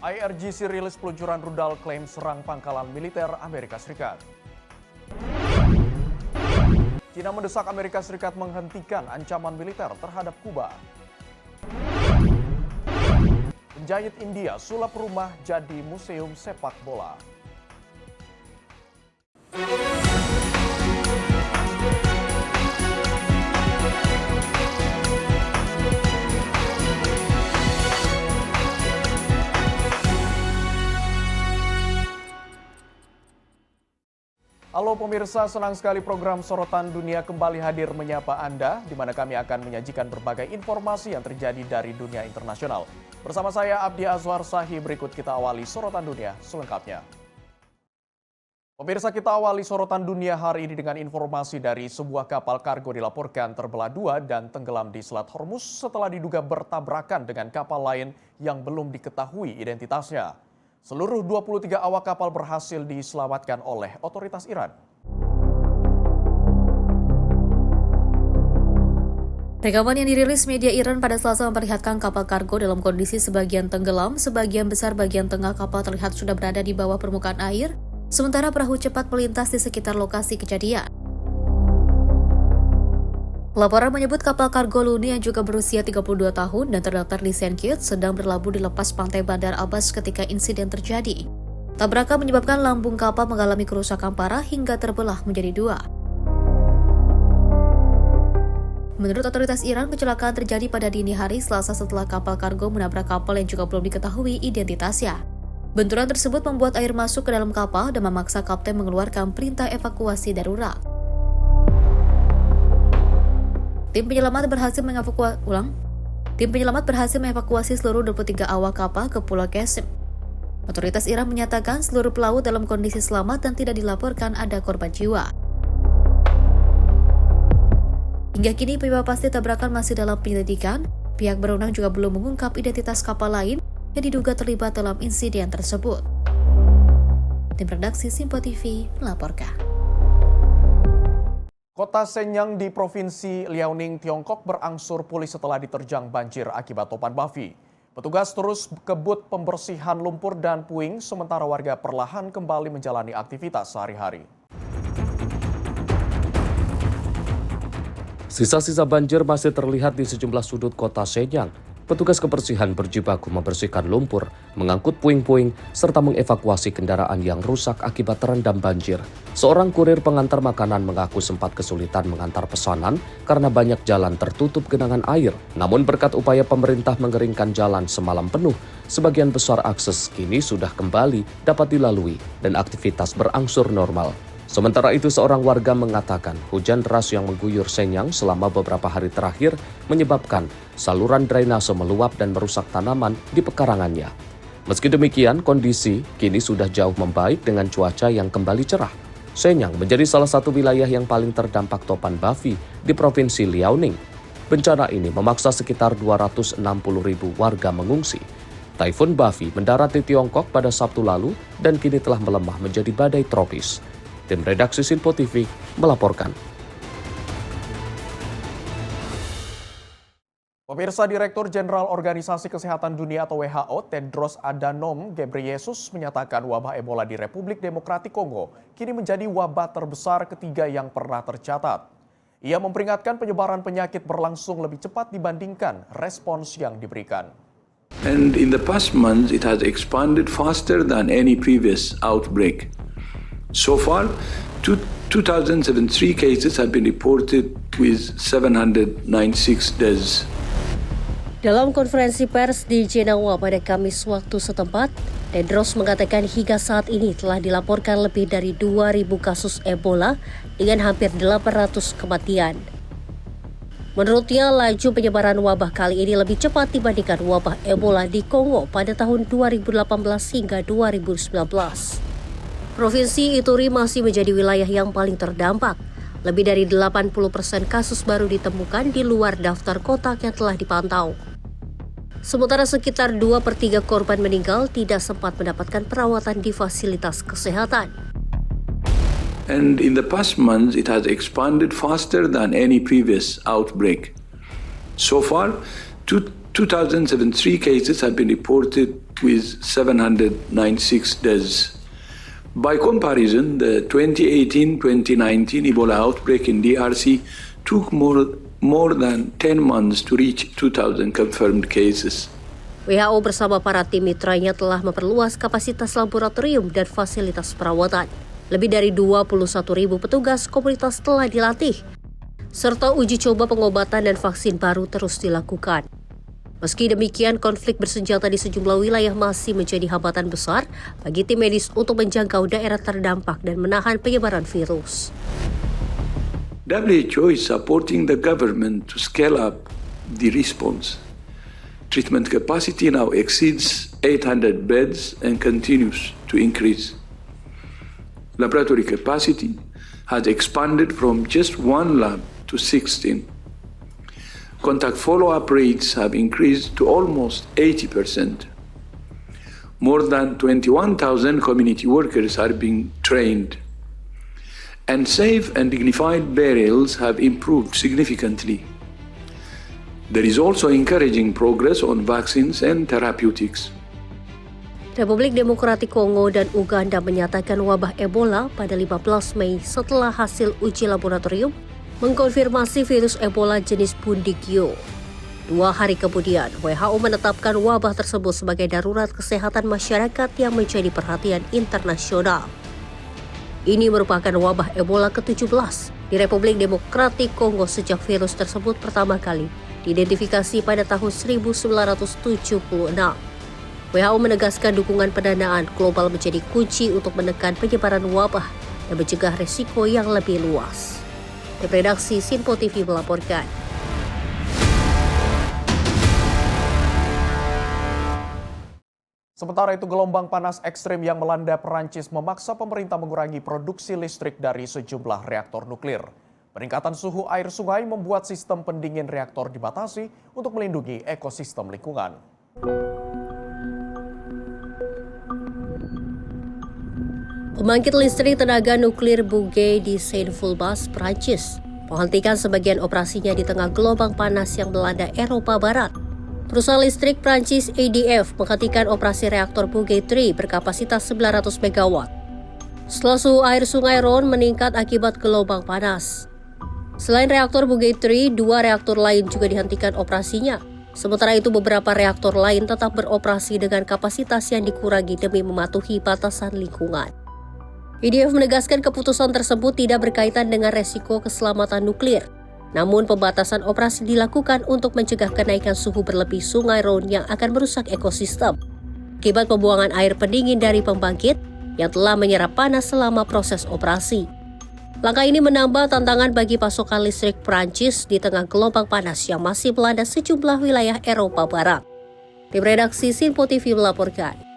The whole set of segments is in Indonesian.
IRGC rilis peluncuran rudal klaim serang pangkalan militer Amerika Serikat. China mendesak Amerika Serikat menghentikan ancaman militer terhadap Kuba. Penjahit India sulap rumah jadi museum sepak bola. Halo pemirsa, senang sekali program Sorotan Dunia kembali hadir menyapa Anda, di mana kami akan menyajikan berbagai informasi yang terjadi dari dunia internasional. Bersama saya Abdi Azwar Sahi, berikut kita awali Sorotan Dunia selengkapnya. Pemirsa, kita awali Sorotan Dunia hari ini dengan informasi dari sebuah kapal kargo dilaporkan terbelah dua dan tenggelam di Selat Hormuz setelah diduga bertabrakan dengan kapal lain yang belum diketahui identitasnya. Seluruh 23 awak kapal berhasil diselamatkan oleh otoritas Iran. Rekaman yang dirilis media Iran pada Selasa memperlihatkan kapal kargo dalam kondisi sebagian tenggelam, sebagian besar bagian tengah kapal terlihat sudah berada di bawah permukaan air, sementara perahu cepat melintas di sekitar lokasi kejadian. Laporan menyebut kapal kargo Luni yang juga berusia 32 tahun dan terdaftar di St. Kitts sedang berlabuh di lepas pantai Bandar Abbas ketika insiden terjadi. Tabrakan menyebabkan lambung kapal mengalami kerusakan parah hingga terbelah menjadi dua. Menurut otoritas Iran, kecelakaan terjadi pada dini hari Selasa setelah kapal kargo menabrak kapal yang juga belum diketahui identitasnya. Benturan tersebut membuat air masuk ke dalam kapal dan memaksa kapten mengeluarkan perintah evakuasi darurat. Tim penyelamat berhasil mengevakuasi seluruh 23 awak kapal ke Pulau Qasim. Otoritas Iran menyatakan seluruh pelaut dalam kondisi selamat dan tidak dilaporkan ada korban jiwa. Hingga kini penyebab pasti tabrakan masih dalam penyelidikan. Pihak berwenang juga belum mengungkap identitas kapal lain yang diduga terlibat dalam insiden tersebut. Tim redaksi Simpo TV melaporkan. Kota Shenyang di Provinsi Liaoning, Tiongkok berangsur pulih setelah diterjang banjir akibat topan Bavi. Petugas terus kebut pembersihan lumpur dan puing, sementara warga perlahan kembali menjalani aktivitas sehari-hari. Sisa-sisa banjir masih terlihat di sejumlah sudut kota Shenyang. Petugas kebersihan berjibaku membersihkan lumpur, mengangkut puing-puing, serta mengevakuasi kendaraan yang rusak akibat terendam banjir. Seorang kurir pengantar makanan mengaku sempat kesulitan mengantar pesanan karena banyak jalan tertutup genangan air. Namun berkat upaya pemerintah mengeringkan jalan semalam penuh, sebagian besar akses kini sudah kembali dapat dilalui dan aktivitas berangsur normal. Sementara itu, seorang warga mengatakan hujan deras yang mengguyur Shenyang selama beberapa hari terakhir menyebabkan saluran drainase meluap dan merusak tanaman di pekarangannya. Meski demikian, kondisi kini sudah jauh membaik dengan cuaca yang kembali cerah. Shenyang menjadi salah satu wilayah yang paling terdampak topan Bavi di Provinsi Liaoning. Bencana ini memaksa sekitar 260.000 warga mengungsi. Taifun Bavi mendarat di Tiongkok pada Sabtu lalu dan kini telah melemah menjadi badai tropis. Tim redaksi Simpo TV melaporkan. Pemirsa, Direktur Jenderal Organisasi Kesehatan Dunia atau WHO, Tedros Adhanom Ghebreyesus menyatakan wabah Ebola di Republik Demokratik Kongo kini menjadi wabah terbesar ketiga yang pernah tercatat. Ia memperingatkan penyebaran penyakit berlangsung lebih cepat dibandingkan respons yang diberikan. And in the past months, it has expanded faster than any previous outbreak. So far, 2,073 cases have been reported with 796 deaths. Dalam konferensi pers di Jenewa pada Kamis waktu setempat, Tedros mengatakan hingga saat ini telah dilaporkan lebih dari 2.000 kasus Ebola dengan hampir 800 kematian. Menurutnya, laju penyebaran wabah kali ini lebih cepat dibandingkan wabah Ebola di Kongo pada tahun 2018 hingga 2019. Provinsi Ituri masih menjadi wilayah yang paling terdampak. Lebih dari 80% kasus baru ditemukan di luar daftar kotak yang telah dipantau. Sementara sekitar 2/3 korban meninggal tidak sempat mendapatkan perawatan di fasilitas kesehatan. And in the past months, it has expanded faster than any previous outbreak. So far, 2,073 cases have been reported with 796 deaths. By comparison, the 2018-2019 Ebola outbreak in DRC took more than 10 months to reach 2,000 confirmed cases. WHO bersama para tim mitranya telah memperluas kapasitas laboratorium dan fasilitas perawatan. Lebih dari 21.000 petugas komunitas telah dilatih, serta uji coba pengobatan dan vaksin baru terus dilakukan. Meski demikian, konflik bersenjata di sejumlah wilayah masih menjadi hambatan besar bagi tim medis untuk menjangkau daerah terdampak dan menahan penyebaran virus. WHO is supporting the government to scale up the response. Treatment capacity now exceeds 800 beds and continues to increase. Laboratory capacity has expanded from just one lab to 16. Contact follow-up rates have increased to almost 80%. More than 21,000 community workers are being trained. And safe and dignified burials have improved significantly. There is also encouraging progress on vaccines and therapeutics. Republik Demokratik Kongo dan Uganda menyatakan wabah Ebola pada 15 Mei setelah hasil uji laboratorium mengkonfirmasi virus Ebola jenis Bundibugyo. 2 hari kemudian, WHO menetapkan wabah tersebut sebagai darurat kesehatan masyarakat yang menjadi perhatian internasional. Ini merupakan wabah Ebola ke-17 di Republik Demokratik Kongo sejak virus tersebut pertama kali diidentifikasi pada tahun 1976. WHO menegaskan dukungan pendanaan global menjadi kunci untuk menekan penyebaran wabah dan mencegah risiko yang lebih luas. Redaksi Sinpo TV melaporkan. Sementara itu, gelombang panas ekstrim yang melanda Perancis memaksa pemerintah mengurangi produksi listrik dari sejumlah reaktor nuklir. Peningkatan suhu air sungai membuat sistem pendingin reaktor dibatasi untuk melindungi ekosistem lingkungan. Pembangkit listrik tenaga nuklir Bugey di Saint-Vulbas, Prancis, menghentikan sebagian operasinya di tengah gelombang panas yang melanda Eropa Barat. Perusahaan listrik Prancis EDF menghentikan operasi reaktor Bugey 3 berkapasitas 900 MW. Setelah suhu air sungai Rhône meningkat akibat gelombang panas. Selain reaktor Bugey 3, 2 reaktor lain juga dihentikan operasinya. Sementara itu, beberapa reaktor lain tetap beroperasi dengan kapasitas yang dikurangi demi mematuhi batasan lingkungan. EDF menegaskan keputusan tersebut tidak berkaitan dengan resiko keselamatan nuklir. Namun pembatasan operasi dilakukan untuk mencegah kenaikan suhu berlebih sungai Rhône yang akan merusak ekosistem akibat pembuangan air pendingin dari pembangkit yang telah menyerap panas selama proses operasi. Langkah ini menambah tantangan bagi pasokan listrik Prancis di tengah gelombang panas yang masih melanda sejumlah wilayah Eropa Barat. Tim redaksi Sinpo TV melaporkan.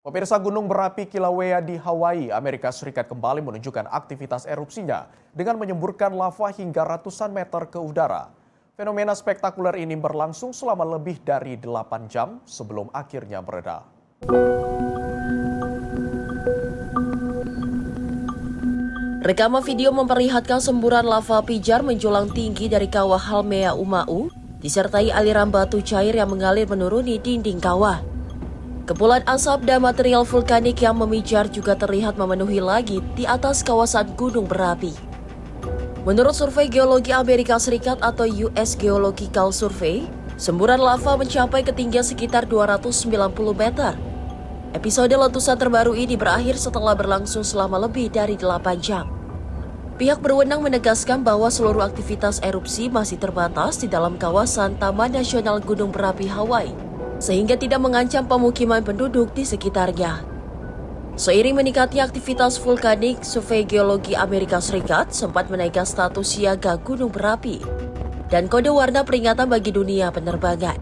Pemirsa, gunung berapi Kilauea di Hawaii, Amerika Serikat kembali menunjukkan aktivitas erupsinya dengan menyemburkan lava hingga ratusan meter ke udara. Fenomena spektakuler ini berlangsung selama lebih dari 8 jam sebelum akhirnya mereda. Rekaman video memperlihatkan semburan lava pijar menjulang tinggi dari kawah Halmea-Uma'u, disertai aliran batu cair yang mengalir menuruni dinding kawah. Kepulan asap dan material vulkanik yang memijar juga terlihat memenuhi langit di atas kawasan gunung berapi. Menurut Survei Geologi Amerika Serikat atau US Geological Survey, semburan lava mencapai ketinggian sekitar 290 meter. Episode letusan terbaru ini berakhir setelah berlangsung selama lebih dari 8 jam. Pihak berwenang menegaskan bahwa seluruh aktivitas erupsi masih terbatas di dalam kawasan Taman Nasional Gunung Berapi Hawaii, sehingga tidak mengancam pemukiman penduduk di sekitarnya. Seiring meningkatnya aktivitas vulkanik, Survei Geologi Amerika Serikat sempat menaikkan status siaga gunung berapi dan kode warna peringatan bagi dunia penerbangan.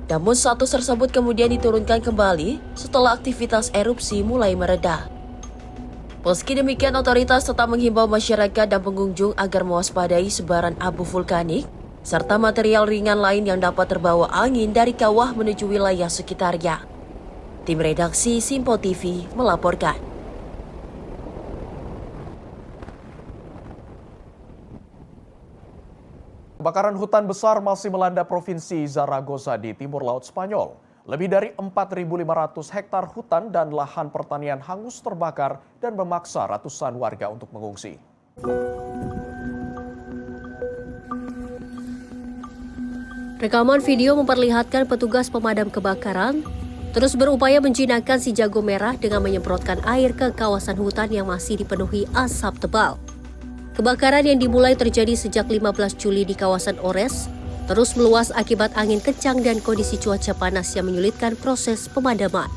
Namun status tersebut kemudian diturunkan kembali setelah aktivitas erupsi mulai mereda. Meski demikian, otoritas tetap menghimbau masyarakat dan pengunjung agar mewaspadai sebaran abu vulkanik serta material ringan lain yang dapat terbawa angin dari kawah menuju wilayah sekitarnya. Tim redaksi Sinpo TV melaporkan. Kebakaran hutan besar masih melanda Provinsi Zaragoza di timur laut Spanyol. Lebih dari 4.500 hektar hutan dan lahan pertanian hangus terbakar dan memaksa ratusan warga untuk mengungsi. Rekaman video memperlihatkan petugas pemadam kebakaran terus berupaya menjinakkan si jago merah dengan menyemprotkan air ke kawasan hutan yang masih dipenuhi asap tebal. Kebakaran yang dimulai terjadi sejak 15 Juli di kawasan Ores terus meluas akibat angin kencang dan kondisi cuaca panas yang menyulitkan proses pemadaman.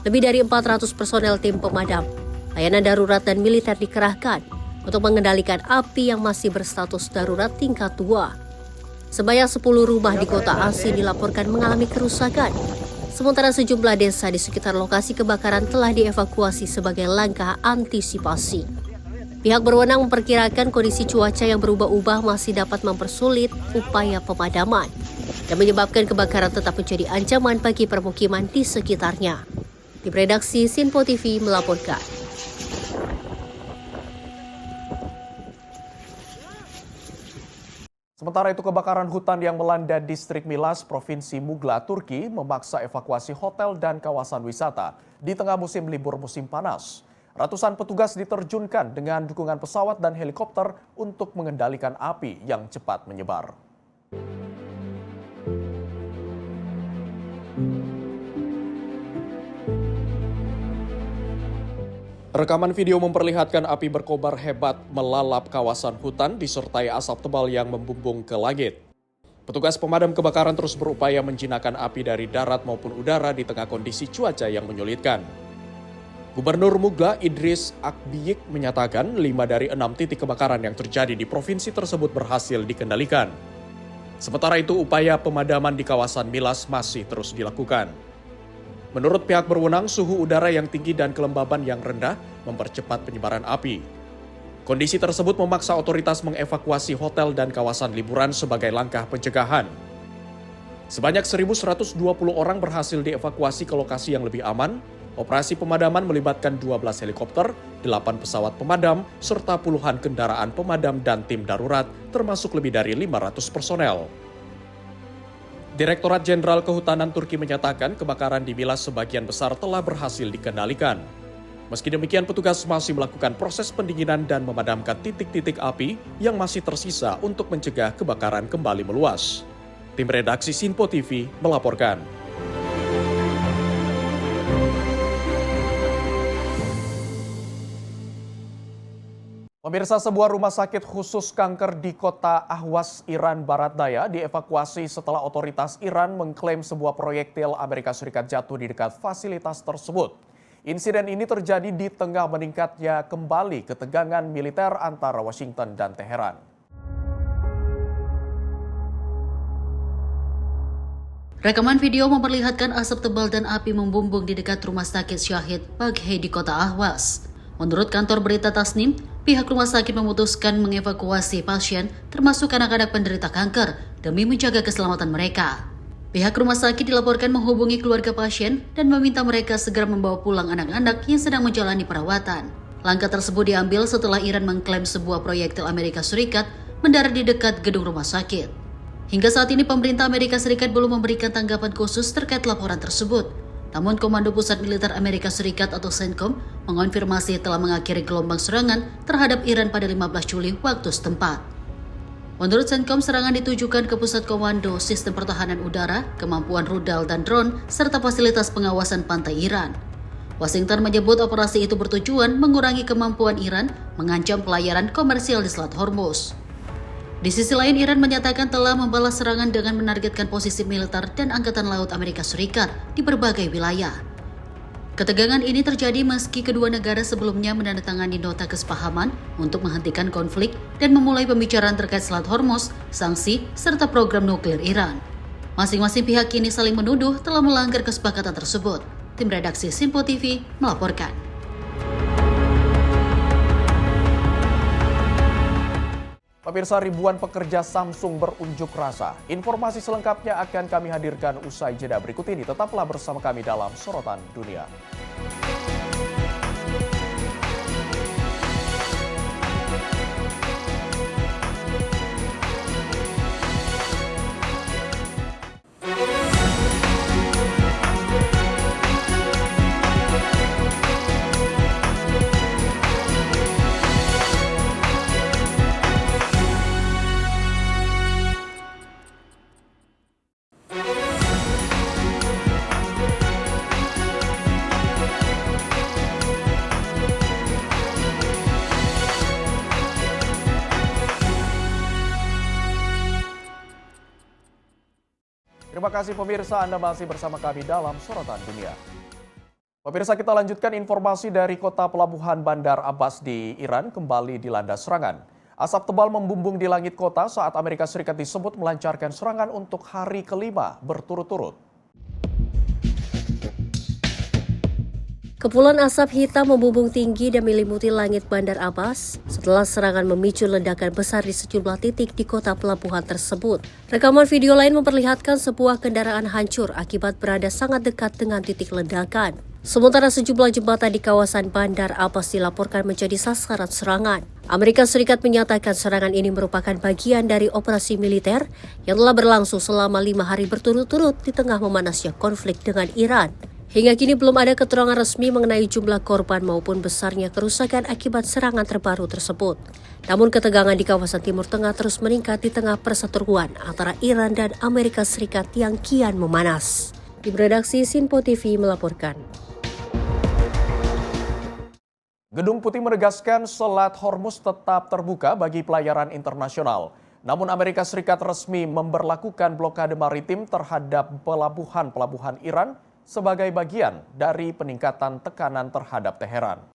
Lebih dari 400 personel tim pemadam, layanan darurat dan militer dikerahkan untuk mengendalikan api yang masih berstatus darurat tingkat 2. Sebanyak 10 rumah di kota Asin dilaporkan mengalami kerusakan. Sementara sejumlah desa di sekitar lokasi kebakaran telah dievakuasi sebagai langkah antisipasi. Pihak berwenang memperkirakan kondisi cuaca yang berubah-ubah masih dapat mempersulit upaya pemadaman dan menyebabkan kebakaran tetap menjadi ancaman bagi permukiman di sekitarnya. Tim redaksi Sinpo TV melaporkan. Sementara itu kebakaran hutan yang melanda distrik Milas, Provinsi Mugla, Turki memaksa evakuasi hotel dan kawasan wisata di tengah musim libur musim panas. Ratusan petugas diterjunkan dengan dukungan pesawat dan helikopter untuk mengendalikan api yang cepat menyebar. Rekaman video memperlihatkan api berkobar hebat melalap kawasan hutan disertai asap tebal yang membumbung ke langit. Petugas pemadam kebakaran terus berupaya menjinakkan api dari darat maupun udara di tengah kondisi cuaca yang menyulitkan. Gubernur Mugla Idris Akbiyik menyatakan 5 dari 6 titik kebakaran yang terjadi di provinsi tersebut berhasil dikendalikan. Sementara itu upaya pemadaman di kawasan Milas masih terus dilakukan. Menurut pihak berwenang, suhu udara yang tinggi dan kelembaban yang rendah mempercepat penyebaran api. Kondisi tersebut memaksa otoritas mengevakuasi hotel dan kawasan liburan sebagai langkah pencegahan. Sebanyak 1.120 orang berhasil dievakuasi ke lokasi yang lebih aman. Operasi pemadaman melibatkan 12 helikopter, 8 pesawat pemadam, serta puluhan kendaraan pemadam dan tim darurat, termasuk lebih dari 500 personel. Direktorat Jenderal Kehutanan Turki menyatakan kebakaran di Milas sebagian besar telah berhasil dikendalikan. Meski demikian, petugas masih melakukan proses pendinginan dan memadamkan titik-titik api yang masih tersisa untuk mencegah kebakaran kembali meluas. Tim redaksi Sinpo TV melaporkan. Pemirsa, sebuah rumah sakit khusus kanker di kota Ahwas, Iran Barat Daya dievakuasi setelah otoritas Iran mengklaim sebuah proyektil Amerika Serikat jatuh di dekat fasilitas tersebut. Insiden ini terjadi di tengah meningkatnya kembali ketegangan militer antara Washington dan Teheran. Rekaman video memperlihatkan asap tebal dan api membumbung di dekat rumah sakit Syahid Baghei di kota Ahwas. Menurut kantor berita Tasnim, pihak rumah sakit memutuskan mengevakuasi pasien termasuk anak-anak penderita kanker demi menjaga keselamatan mereka. Pihak rumah sakit dilaporkan menghubungi keluarga pasien dan meminta mereka segera membawa pulang anak-anak yang sedang menjalani perawatan. Langkah tersebut diambil setelah Iran mengklaim sebuah proyektil Amerika Serikat mendarat di dekat gedung rumah sakit. Hingga saat ini pemerintah Amerika Serikat belum memberikan tanggapan khusus terkait laporan tersebut. Namun Komando Pusat Militer Amerika Serikat atau CENTCOM mengonfirmasi telah mengakhiri gelombang serangan terhadap Iran pada 15 Juli waktu setempat. Menurut CENTCOM, serangan ditujukan ke pusat komando, sistem pertahanan udara, kemampuan rudal dan drone, serta fasilitas pengawasan pantai Iran. Washington menyebut operasi itu bertujuan mengurangi kemampuan Iran mengancam pelayaran komersial di Selat Hormuz. Di sisi lain, Iran menyatakan telah membalas serangan dengan menargetkan posisi militer dan Angkatan Laut Amerika Serikat di berbagai wilayah. Ketegangan ini terjadi meski kedua negara sebelumnya menandatangani nota kesepahaman untuk menghentikan konflik dan memulai pembicaraan terkait Selat Hormuz, sanksi, serta program nuklir Iran. Masing-masing pihak kini saling menuduh telah melanggar kesepakatan tersebut. Tim redaksi Sinpo TV melaporkan. Pemirsa, ribuan pekerja Samsung berunjuk rasa. Informasi selengkapnya akan kami hadirkan usai jeda berikut ini. Tetaplah bersama kami dalam Sorotan Dunia. Terima kasih pemirsa, Anda masih bersama kami dalam Sorotan Dunia. Pemirsa, kita lanjutkan informasi dari kota pelabuhan Bandar Abbas di Iran kembali dilanda serangan. Asap tebal membumbung di langit kota saat Amerika Serikat disebut melancarkan serangan untuk hari kelima berturut-turut. Kepulan asap hitam membumbung tinggi dan menyelimuti langit Bandar Abbas setelah serangan memicu ledakan besar di sejumlah titik di kota pelabuhan tersebut. Rekaman video lain memperlihatkan sebuah kendaraan hancur akibat berada sangat dekat dengan titik ledakan. Sementara sejumlah jembatan di kawasan Bandar Abbas dilaporkan menjadi sasaran serangan. Amerika Serikat menyatakan serangan ini merupakan bagian dari operasi militer yang telah berlangsung selama 5 hari berturut-turut di tengah memanasnya konflik dengan Iran. Hingga kini belum ada keterangan resmi mengenai jumlah korban maupun besarnya kerusakan akibat serangan terbaru tersebut. Namun ketegangan di kawasan Timur Tengah terus meningkat di tengah perseteruan antara Iran dan Amerika Serikat yang kian memanas. Tim redaksi Sinpo TV melaporkan. Gedung Putih menegaskan Selat Hormuz tetap terbuka bagi pelayaran internasional. Namun Amerika Serikat resmi memberlakukan blokade maritim terhadap pelabuhan-pelabuhan Iran sebagai bagian dari peningkatan tekanan terhadap Teheran.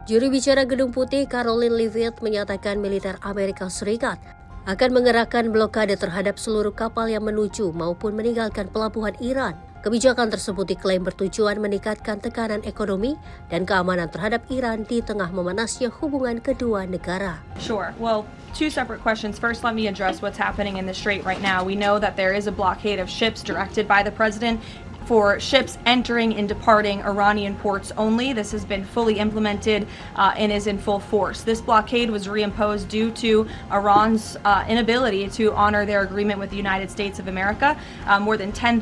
Juru bicara Gedung Putih Caroline Leavitt menyatakan militer Amerika Serikat akan mengerahkan blokade terhadap seluruh kapal yang menuju maupun meninggalkan pelabuhan Iran. Kebijakan tersebut diklaim bertujuan meningkatkan tekanan ekonomi dan keamanan terhadap Iran di tengah memanasnya hubungan kedua negara. Sure. Well, two separate questions. First, let me address what's happening in the Strait right now. We know that there is a blockade of ships directed by the president for ships entering and departing Iranian ports only. This has been fully implemented and is in full force. This blockade was reimposed due to Iran's inability to honor their agreement with the United States of America. More than 10,000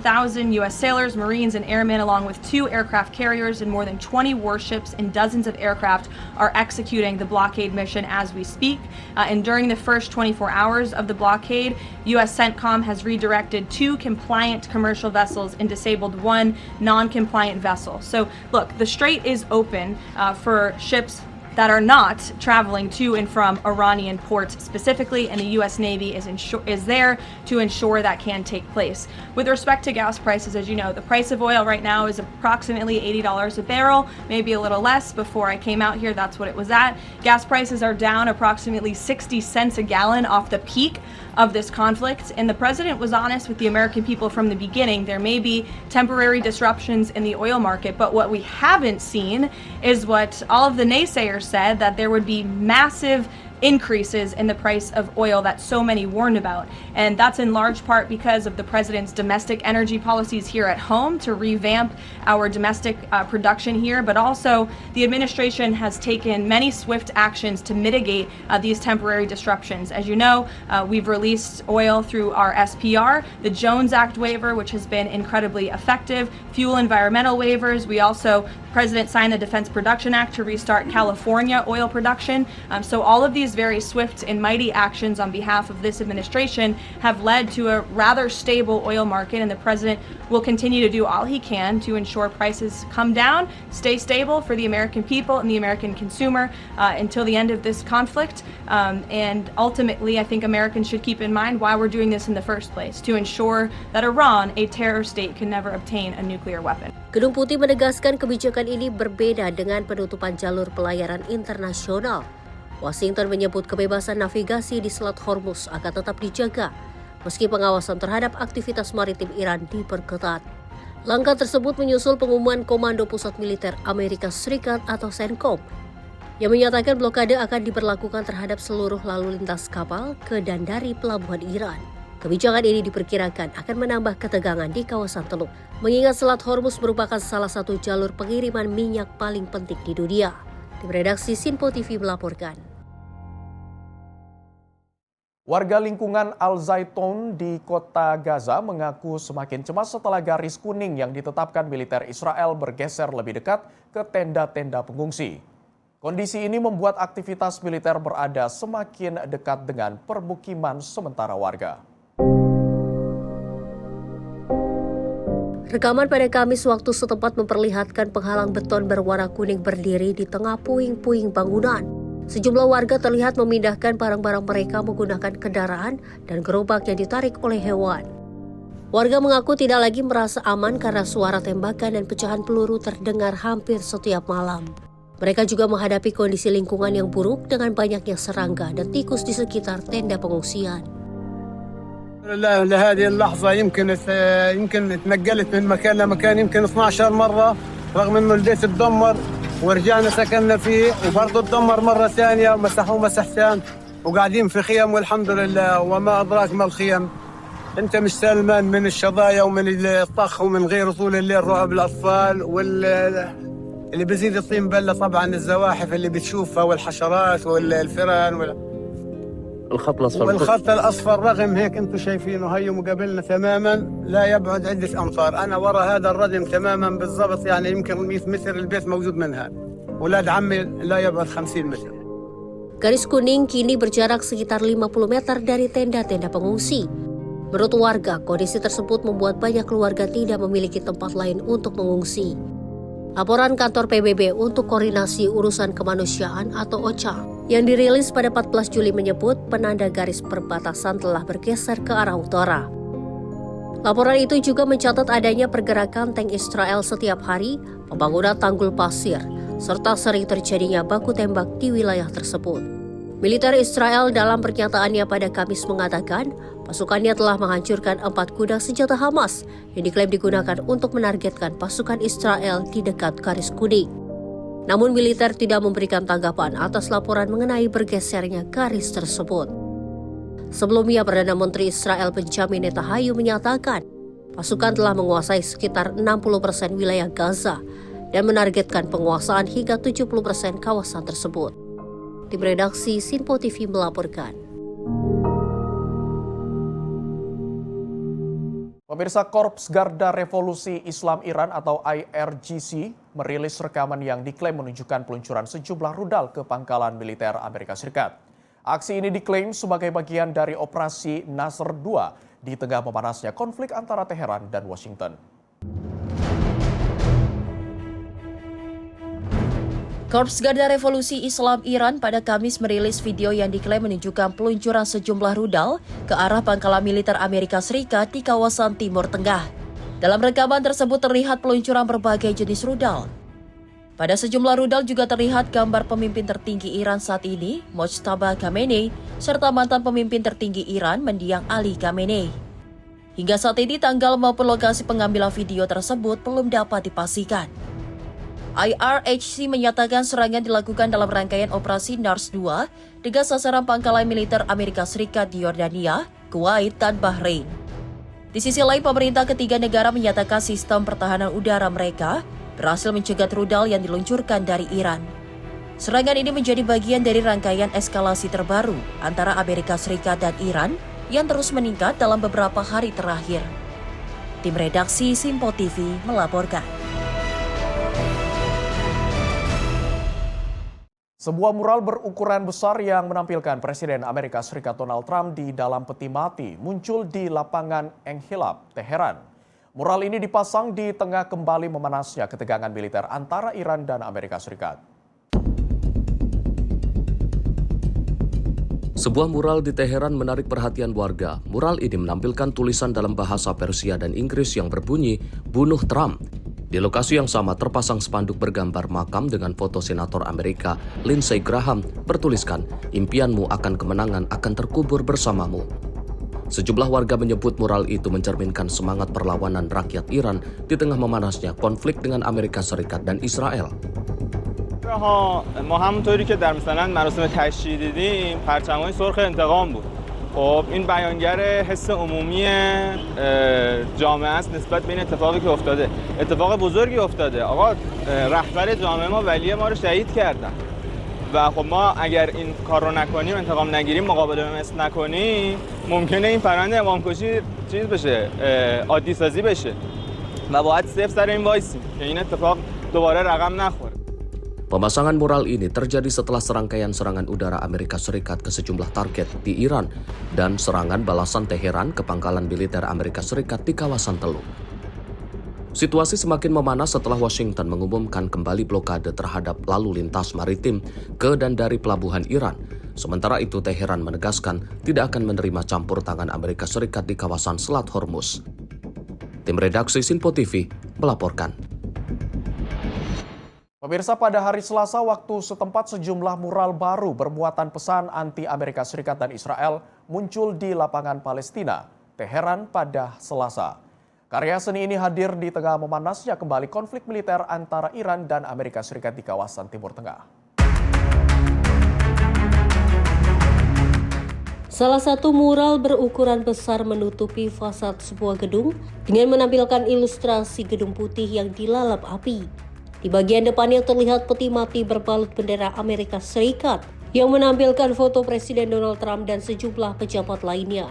U.S. sailors, Marines, and airmen, along with 2 aircraft carriers and more than 20 warships and dozens of aircraft, are executing the blockade mission as we speak. And during the first 24 hours of the blockade, U.S. CENTCOM has redirected 2 compliant commercial vessels and disabled 1 non-compliant vessel. So look, the Strait is open for ships that are not traveling to and from Iranian ports specifically, and the U.S. Navy is there to ensure that can take place. With respect to gas prices, as you know, the price of oil right now is approximately $80 a barrel, maybe a little less. Before I came out here, that's what it was at. Gas prices are down approximately 60 cents a gallon off the peak of this conflict, and the president was honest with the American people from the beginning. There may be temporary disruptions in the oil market, but what we haven't seen is what all of the naysayers said, that there would be massive increases in the price of oil that so many warned about. And that's in large part because of the president's domestic energy policies here at home to revamp our domestic production here, but also the administration has taken many swift actions to mitigate these temporary disruptions. As you know, we've released oil through our SPR, the Jones Act waiver, which has been incredibly effective, fuel environmental waivers. We also, President signed the Defense Production Act to restart California oil production. So all of these very swift and mighty actions on behalf of this administration have led to a rather stable oil market, and the president will continue to do all he can to ensure prices come down, stay stable for the American people and the American consumer until the end of this conflict. And ultimately, I think Americans should keep in mind why we're doing this in the first place, to ensure that Iran, a terror state, can never obtain a nuclear weapon. Gedung Putih menegaskan kebijakan ini berbeda dengan penutupan jalur pelayaran internasional. Washington menyebut kebebasan navigasi di Selat Hormuz akan tetap dijaga, meski pengawasan terhadap aktivitas maritim Iran diperketat. Langkah tersebut menyusul pengumuman Komando Pusat Militer Amerika Serikat atau CENTCOM, yang menyatakan blokade akan diberlakukan terhadap seluruh lalu lintas kapal ke dan dari pelabuhan Iran. Kebijakan ini diperkirakan akan menambah ketegangan di kawasan Teluk, mengingat Selat Hormuz merupakan salah satu jalur pengiriman minyak paling penting di dunia. Tim redaksi Sinpo TV melaporkan. Warga lingkungan Al-Zaitun di kota Gaza mengaku semakin cemas setelah garis kuning yang ditetapkan militer Israel bergeser lebih dekat ke tenda-tenda pengungsi. Kondisi ini membuat aktivitas militer berada semakin dekat dengan permukiman sementara warga. Rekaman pada Kamis waktu setempat memperlihatkan penghalang beton berwarna kuning berdiri di tengah puing-puing bangunan. Sejumlah warga terlihat memindahkan barang-barang mereka menggunakan kendaraan dan gerobak yang ditarik oleh hewan. Warga mengaku tidak lagi merasa aman karena suara tembakan dan pecahan peluru terdengar hampir setiap malam. Mereka juga menghadapi kondisi lingkungan yang buruk dengan banyaknya serangga dan tikus di sekitar tenda pengungsian. لهذه اللحظة يمكن تنقلت من مكان لمكان يمكن 12 مرة رغم إنه البيت تدمر ورجعنا سكننا فيه وبرضه تدمر مرة ثانية ومسحوه مسحتين وقاعدين في خيم والحمد لله وما أدراك ما الخيم. أنت مش سلمان من الشظايا ومن الطخ ومن غيره طول الليل رعب الأطفال اللي بيزيد الطين بلة طبعا الزواحف اللي بتشوفها والحشرات والفئران والخط الأصفر رغم هيك أنتم شايفينه هي مقابلنا تماما لا يبعد عدة أمتار. أنا وراء هذا الردم تماما بالضبط يعني يمكن 100 متر البيت موجود منها. ولاد عمي لا يبعد 50 متر. Garis kuning kini berjarak sekitar 50 meter dari tenda-tenda pengungsi. Menurut warga, kondisi tersebut membuat banyak keluarga tidak memiliki tempat lain untuk mengungsi. Laporan kantor PBB untuk koordinasi urusan kemanusiaan atau OCHA yang dirilis pada 14 Juli menyebut penanda garis perbatasan telah bergeser ke arah utara. Laporan itu juga mencatat adanya pergerakan tank Israel setiap hari, pembangunan tanggul pasir, serta sering terjadinya baku tembak di wilayah tersebut. Militer Israel dalam pernyataannya pada Kamis mengatakan pasukannya telah menghancurkan 4 gudang senjata Hamas yang diklaim digunakan untuk menargetkan pasukan Israel di dekat garis kuning. Namun militer tidak memberikan tanggapan atas laporan mengenai bergesernya garis tersebut. Sebelumnya Perdana Menteri Israel Benjamin Netanyahu menyatakan pasukan telah menguasai sekitar 60% wilayah Gaza dan menargetkan penguasaan hingga 70% kawasan tersebut. Tim redaksi Sinpo TV melaporkan. Pemirsa, Korps Garda Revolusi Islam Iran atau IRGC merilis rekaman yang diklaim menunjukkan peluncuran sejumlah rudal ke pangkalan militer Amerika Serikat. Aksi ini diklaim sebagai bagian dari operasi Nasr II di tengah memanasnya konflik antara Teheran dan Washington. Korps Garda Revolusi Islam Iran pada Kamis merilis video yang diklaim menunjukkan peluncuran sejumlah rudal ke arah pangkalan militer Amerika Serikat di kawasan Timur Tengah. Dalam rekaman tersebut terlihat peluncuran berbagai jenis rudal. Pada sejumlah rudal juga terlihat gambar pemimpin tertinggi Iran saat ini, Mojtaba Khamenei, serta mantan pemimpin tertinggi Iran, mendiang Ali Khamenei. Hingga saat ini tanggal maupun lokasi pengambilan video tersebut belum dapat dipastikan. IRGC menyatakan serangan dilakukan dalam rangkaian operasi Nasr II dengan sasaran pangkalan militer Amerika Serikat di Yordania, Kuwait, dan Bahrain. Di sisi lain, pemerintah ketiga negara menyatakan sistem pertahanan udara mereka berhasil mencegat rudal yang diluncurkan dari Iran. Serangan ini menjadi bagian dari rangkaian eskalasi terbaru antara Amerika Serikat dan Iran yang terus meningkat dalam beberapa hari terakhir. Tim redaksi Sinpo TV melaporkan. Sebuah mural berukuran besar yang menampilkan Presiden Amerika Serikat Donald Trump di dalam peti mati muncul di lapangan Enghilab, Teheran. Mural ini dipasang di tengah kembali memanasnya ketegangan militer antara Iran dan Amerika Serikat. Sebuah mural di Teheran menarik perhatian warga. Mural ini menampilkan tulisan dalam bahasa Persia dan Inggris yang berbunyi, "Bunuh Trump." Di lokasi yang sama terpasang spanduk bergambar makam dengan foto Senator Amerika Lindsey Graham bertuliskan, "Impianmu akan kemenangan akan terkubur bersamamu." Sejumlah warga menyebut mural itu mencerminkan semangat perlawanan rakyat Iran di tengah memanasnya konflik dengan Amerika Serikat dan Israel. ما همونطوری که در مثلا مراسم تشییع دیدیم پرچم‌های سرخ انتقام بود. خب این بیانگر حس عمومی جامعه است نسبت به این اتفاقی که افتاده. اتفاق بزرگی افتاده. آقا رهبر جامعه ما ولی ما رو شهید کردن. و خب ما اگر این کار رو نکنیم انتقام نگیریم مقابله مثل نکنیم ممکنه این فرآیند امامکشی چیز بشه عادی سازی بشه و باید صفر سر این وایسیم که این اتفاق دوباره رقم نخوره. Pemasangan mural ini terjadi setelah serangkaian serangan udara Amerika Serikat ke sejumlah target di Iran dan serangan balasan Teheran ke pangkalan militer Amerika Serikat di kawasan Teluk. Situasi semakin memanas setelah Washington mengumumkan kembali blokade terhadap lalu lintas maritim ke dan dari pelabuhan Iran. Sementara itu, Teheran menegaskan tidak akan menerima campur tangan Amerika Serikat di kawasan Selat Hormuz. Tim redaksi Sinpo TV melaporkan. Pemirsa, pada hari Selasa waktu setempat sejumlah mural baru bermuatan pesan anti Amerika Serikat dan Israel muncul di lapangan Palestina, Teheran pada Selasa. Karya seni ini hadir di tengah memanasnya kembali konflik militer antara Iran dan Amerika Serikat di kawasan Timur Tengah. Salah satu mural berukuran besar menutupi fasad sebuah gedung dengan menampilkan ilustrasi gedung putih yang dilalap api. Di bagian depannya terlihat peti mati berbalut bendera Amerika Serikat yang menampilkan foto Presiden Donald Trump dan sejumlah pejabat lainnya.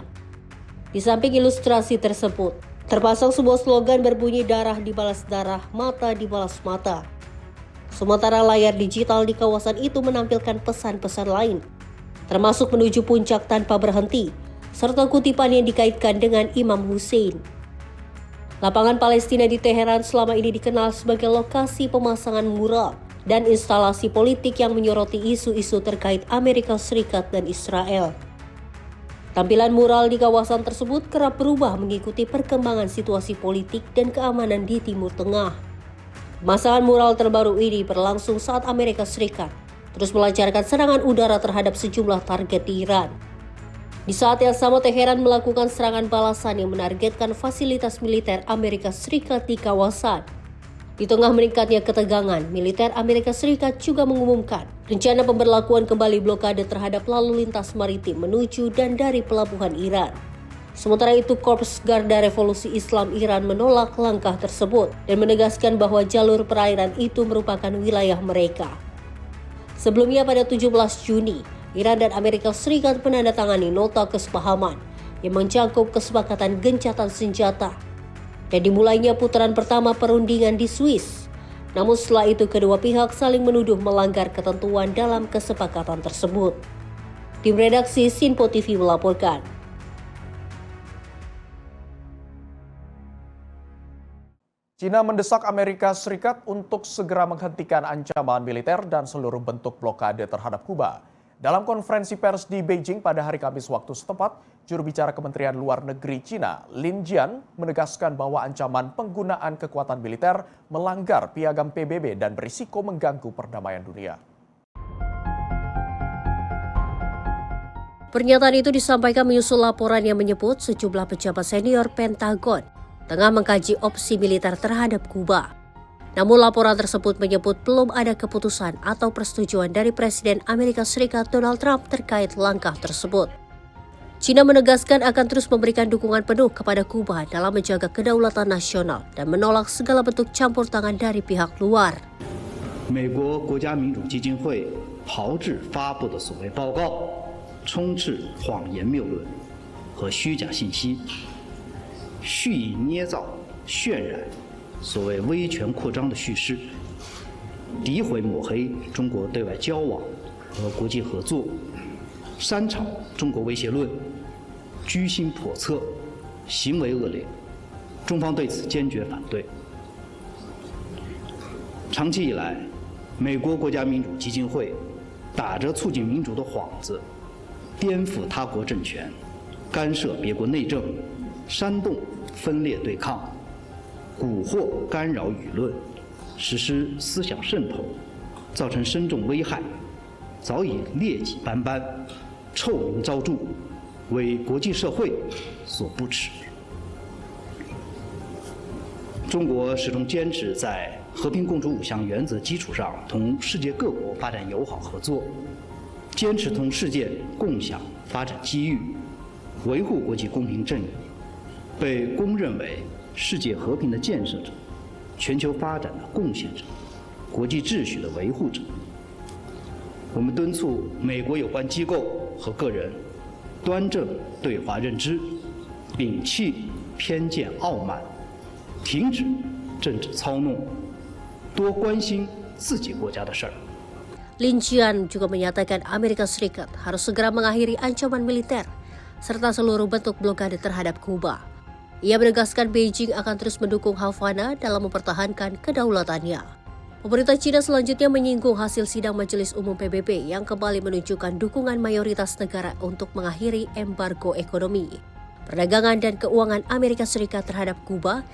Di samping ilustrasi tersebut, terpasang sebuah slogan berbunyi darah dibalas darah, mata dibalas mata. Sementara layar digital di kawasan itu menampilkan pesan-pesan lain, termasuk menuju puncak tanpa berhenti, serta kutipan yang dikaitkan dengan Imam Hussein. Lapangan Palestina di Teheran selama ini dikenal sebagai lokasi pemasangan mural dan instalasi politik yang menyoroti isu-isu terkait Amerika Serikat dan Israel. Tampilan mural di kawasan tersebut kerap berubah mengikuti perkembangan situasi politik dan keamanan di Timur Tengah. Pemasangan mural terbaru ini berlangsung saat Amerika Serikat terus melancarkan serangan udara terhadap sejumlah target di Iran. Di saat yang sama, Teheran melakukan serangan balasan yang menargetkan fasilitas militer Amerika Serikat di kawasan. Di tengah meningkatnya ketegangan, militer Amerika Serikat juga mengumumkan rencana pemberlakuan kembali blokade terhadap lalu lintas maritim menuju dan dari pelabuhan Iran. Sementara itu, Korps Garda Revolusi Islam Iran menolak langkah tersebut dan menegaskan bahwa jalur perairan itu merupakan wilayah mereka. Sebelumnya pada 17 Juni, Iran dan Amerika Serikat menandatangani nota kesepahaman yang mencakup kesepakatan gencatan senjata dan dimulainya putaran pertama perundingan di Swiss. Namun setelah itu kedua pihak saling menuduh melanggar ketentuan dalam kesepakatan tersebut. Tim redaksi Sinpo TV melaporkan. China mendesak Amerika Serikat untuk segera menghentikan ancaman militer dan seluruh bentuk blokade terhadap Kuba. Dalam konferensi pers di Beijing pada hari Kamis waktu setempat, juru bicara Kementerian Luar Negeri China, Lin Jian, menegaskan bahwa ancaman penggunaan kekuatan militer melanggar piagam PBB dan berisiko mengganggu perdamaian dunia. Pernyataan itu disampaikan menyusul laporan yang menyebut sejumlah pejabat senior Pentagon tengah mengkaji opsi militer terhadap Kuba. Namun laporan tersebut menyebut belum ada keputusan atau persetujuan dari Presiden Amerika Serikat Donald Trump terkait langkah tersebut. China menegaskan akan terus memberikan dukungan penuh kepada Kuba dalam menjaga kedaulatan nasional dan menolak segala bentuk campur tangan dari pihak luar. 美国国家民主基金会炮制发布的所谓报告，充斥谎言谬论和虚假信息，蓄意捏造、渲染所谓威权扩张的叙事，诋毁抹黑中国对外交往和国际合作，煽炒中国威胁论，居心叵测，行为恶劣，中方对此坚决反对。长期以来，美国国家民主基金会打着促进民主的幌子，颠覆他国政权，干涉别国内政，煽动分裂对抗，蛊惑干扰舆论，实施思想渗透，造成深重危害，早已劣迹斑斑，臭名昭著，为国际社会所不齿。中国始终坚持在和平共处五项原则基础上，同世界各国发展友好合作，坚持同世界共享发展机遇，维护国际公平正义，被公认为世界和平的建设者、全球发展的贡献者、国际秩序的维护者。我们敦促美国有关机构和个人端正对华认知，摒弃偏见傲慢，停止政治操弄，多关心自己国家的事儿。 Lin Jian juga menyatakan Amerika Serikat harus segera mengakhiri ancaman militer serta seluruh bentuk blokade terhadap Kuba. Ia menegaskan Beijing akan terus mendukung Havana dalam mempertahankan kedaulatannya. Pemerintah Cina selanjutnya menyinggung hasil sidang Majelis Umum PBB yang kembali menunjukkan dukungan mayoritas negara untuk mengakhiri embargo ekonomi, perdagangan dan keuangan Amerika Serikat terhadap Kuba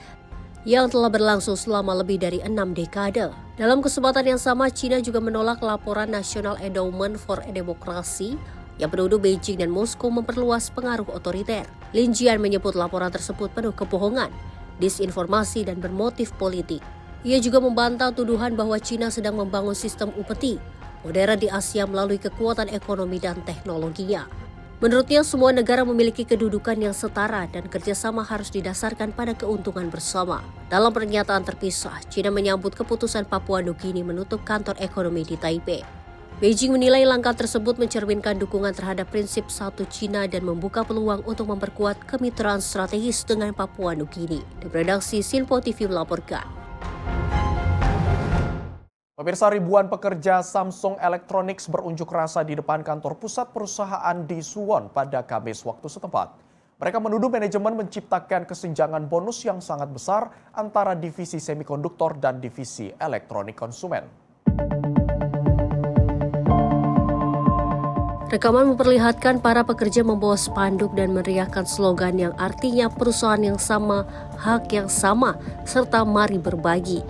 yang telah berlangsung selama lebih dari 6 dekade. Dalam kesempatan yang sama, Cina juga menolak laporan National Endowment for Democracy yang menuduh Beijing dan Moskow memperluas pengaruh otoriter. Lin Jian menyebut laporan tersebut penuh kebohongan, disinformasi dan bermotif politik. Ia juga membantah tuduhan bahwa Cina sedang membangun sistem upeti modern di Asia melalui kekuatan ekonomi dan teknologinya. Menurutnya, semua negara memiliki kedudukan yang setara dan kerjasama harus didasarkan pada keuntungan bersama. Dalam pernyataan terpisah, Cina menyambut keputusan Papua Nugini menutup kantor ekonomi di Taipei. Beijing menilai langkah tersebut mencerminkan dukungan terhadap prinsip satu Cina dan membuka peluang untuk memperkuat kemitraan strategis dengan Papua Nugini. Di redaksi Sinpo TV melaporkan. Pemirsa, ribuan pekerja Samsung Electronics berunjuk rasa di depan kantor pusat perusahaan di Suwon pada Kamis waktu setempat. Mereka menuduh manajemen menciptakan kesenjangan bonus yang sangat besar antara divisi semikonduktor dan divisi elektronik konsumen. Rekaman memperlihatkan para pekerja membawa spanduk dan meneriakkan slogan yang artinya perusahaan yang sama, hak yang sama, serta mari berbagi.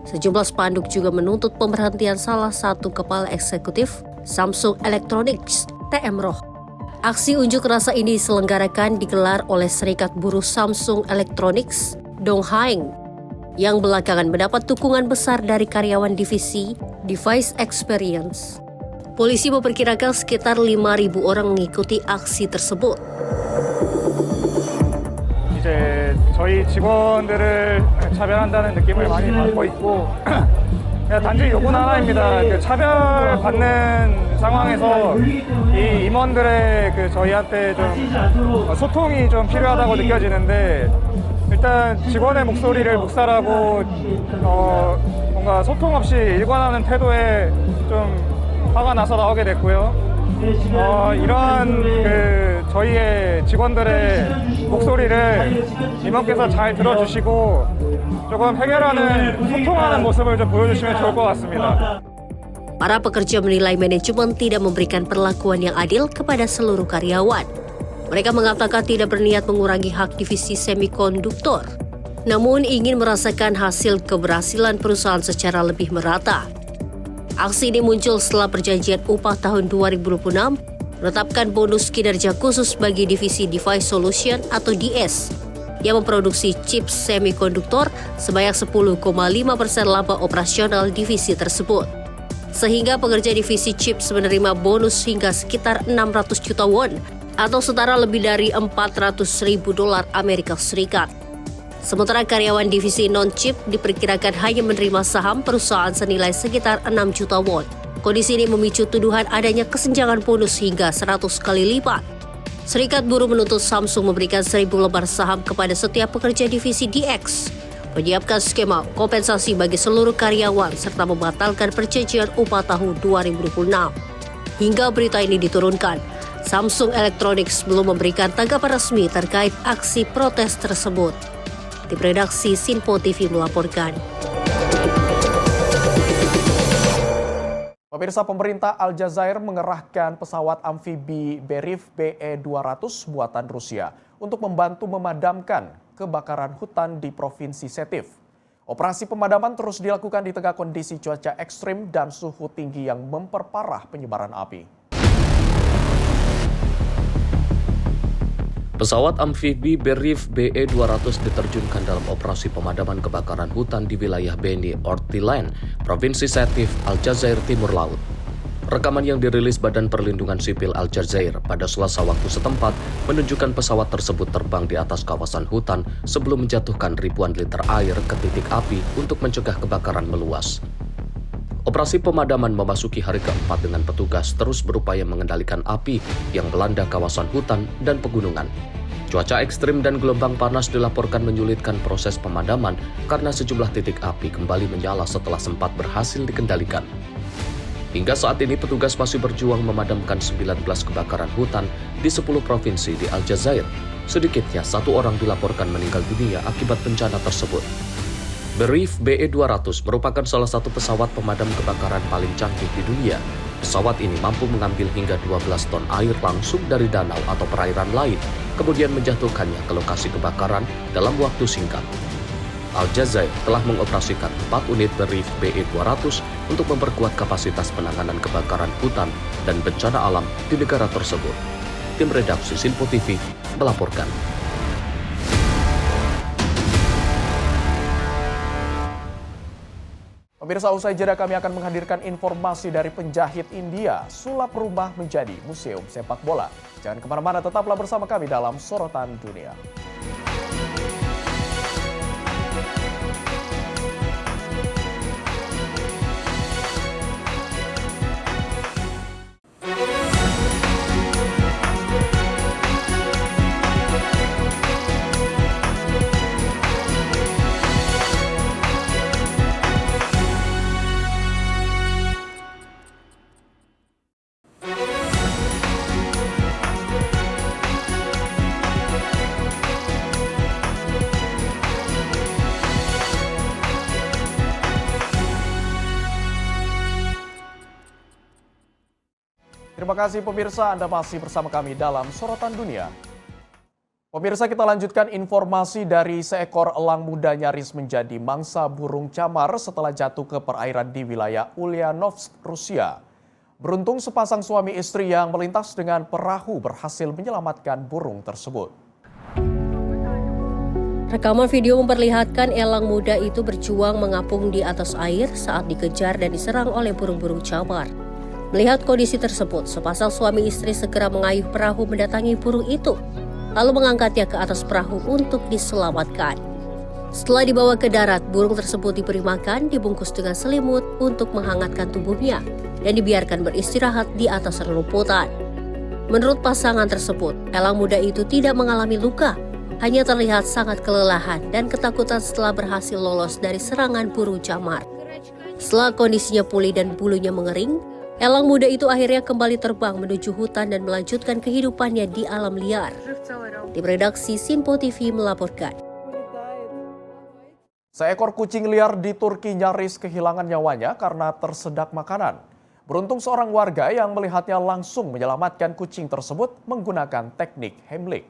Sejumlah spanduk juga menuntut pemberhentian salah satu kepala eksekutif Samsung Electronics, TM Roh. Aksi unjuk rasa ini diselenggarakan digelar oleh Serikat Buruh Samsung Electronics, Donghaeng, yang belakangan mendapat dukungan besar dari karyawan divisi Device Experience. Polisi memperkirakan sekitar 5.000 orang mengikuti aksi tersebut. 이제 저희 직원들을 차별한다는 느낌을 많이 받고 있고 단지 요구는 하나입니다. 차별받는 상황에서 이 임원들의 저희한테 좀 소통이 좀 필요하다고 느껴지는데 일단 직원의 목소리를 묵살하고 뭔가 소통 없이 일관하는 태도에 좀 화가 나서 나오게 됐고요. 이러한 저희의 직원들의 목소리를 임원께서 잘 들어주시고 조금 해결하는, 소통하는 모습을 좀 보여주시면 좋을 것 같습니다. Para pekerja menilai manajemen tidak memberikan perlakuan yang adil kepada seluruh karyawan. Mereka mengatakan tidak berniat mengurangi hak divisi semikonduktor, namun ingin merasakan hasil keberhasilan perusahaan secara lebih merata. Aksi ini muncul setelah perjanjian upah tahun 2026 menetapkan bonus kinerja khusus bagi divisi Device Solution atau DS yang memproduksi chip semikonduktor sebanyak 10,5% laba operasional divisi tersebut. Sehingga pekerja divisi chips menerima bonus hingga sekitar 600 juta won atau setara lebih dari $400.000 Amerika Serikat. Sementara karyawan divisi non-chip diperkirakan hanya menerima saham perusahaan senilai sekitar 6 juta won. Kondisi ini memicu tuduhan adanya kesenjangan bonus hingga 100 kali lipat. Serikat Buruh menuntut Samsung memberikan 1.000 lembar saham kepada setiap pekerja divisi DX, menyiapkan skema kompensasi bagi seluruh karyawan, serta membatalkan perjanjian upah tahun 2026. Hingga berita ini diturunkan, Samsung Electronics belum memberikan tanggapan resmi terkait aksi protes tersebut. Tim redaksi Sinpo TV melaporkan. Pemirsa, pemerintah Aljazair mengerahkan pesawat amfibi Berif BE-200 buatan Rusia untuk membantu memadamkan kebakaran hutan di Provinsi Setif. Operasi pemadaman terus dilakukan di tengah kondisi cuaca ekstrim dan suhu tinggi yang memperparah penyebaran api. Pesawat amfibi Berif BE-200 diterjunkan dalam operasi pemadaman kebakaran hutan di wilayah Beni Ortiland, Provinsi Setif, Aljazair Timur Laut. Rekaman yang dirilis Badan Perlindungan Sipil Aljazair pada Selasa waktu setempat menunjukkan pesawat tersebut terbang di atas kawasan hutan sebelum menjatuhkan ribuan liter air ke titik api untuk mencegah kebakaran meluas. Operasi pemadaman memasuki hari keempat dengan petugas terus berupaya mengendalikan api yang melanda kawasan hutan dan pegunungan. Cuaca ekstrim dan gelombang panas dilaporkan menyulitkan proses pemadaman karena sejumlah titik api kembali menyala setelah sempat berhasil dikendalikan. Hingga saat ini petugas masih berjuang memadamkan 19 kebakaran hutan di 10 provinsi di Aljazair. Sedikitnya 1 orang dilaporkan meninggal dunia akibat bencana tersebut. Berif BE-200 merupakan salah satu pesawat pemadam kebakaran paling canggih di dunia. Pesawat ini mampu mengambil hingga 12 ton air langsung dari danau atau perairan lain, kemudian menjatuhkannya ke lokasi kebakaran dalam waktu singkat. Aljazair telah mengoperasikan 4 unit Berif BE-200 untuk memperkuat kapasitas penanganan kebakaran hutan dan bencana alam di negara tersebut. Tim redaksi Simpo TV melaporkan. Pemirsa, usai jeda kami akan menghadirkan informasi dari penjahit India, sulap rumah menjadi museum sepak bola. Jangan kemana-mana, tetaplah bersama kami dalam Sorotan Dunia. Terima kasih pemirsa, Anda masih bersama kami dalam Sorotan Dunia. Pemirsa, kita lanjutkan informasi dari seekor elang muda nyaris menjadi mangsa burung camar setelah jatuh ke perairan di wilayah Ulyanovsk, Rusia. Beruntung sepasang suami istri yang melintas dengan perahu berhasil menyelamatkan burung tersebut. Rekaman video memperlihatkan elang muda itu berjuang mengapung di atas air saat dikejar dan diserang oleh burung-burung camar. Melihat kondisi tersebut, sepasang suami istri segera mengayuh perahu mendatangi burung itu, lalu mengangkatnya ke atas perahu untuk diselamatkan. Setelah dibawa ke darat, burung tersebut diberi makan, dibungkus dengan selimut untuk menghangatkan tubuhnya, dan dibiarkan beristirahat di atas relumputan. Menurut pasangan tersebut, elang muda itu tidak mengalami luka, hanya terlihat sangat kelelahan dan ketakutan setelah berhasil lolos dari serangan burung camar. Setelah kondisinya pulih dan bulunya mengering, elang muda itu akhirnya kembali terbang menuju hutan dan melanjutkan kehidupannya di alam liar. Tim redaksi Simpo TV melaporkan. Seekor kucing liar di Turki nyaris kehilangan nyawanya karena tersedak makanan. Beruntung seorang warga yang melihatnya langsung menyelamatkan kucing tersebut menggunakan teknik Heimlich.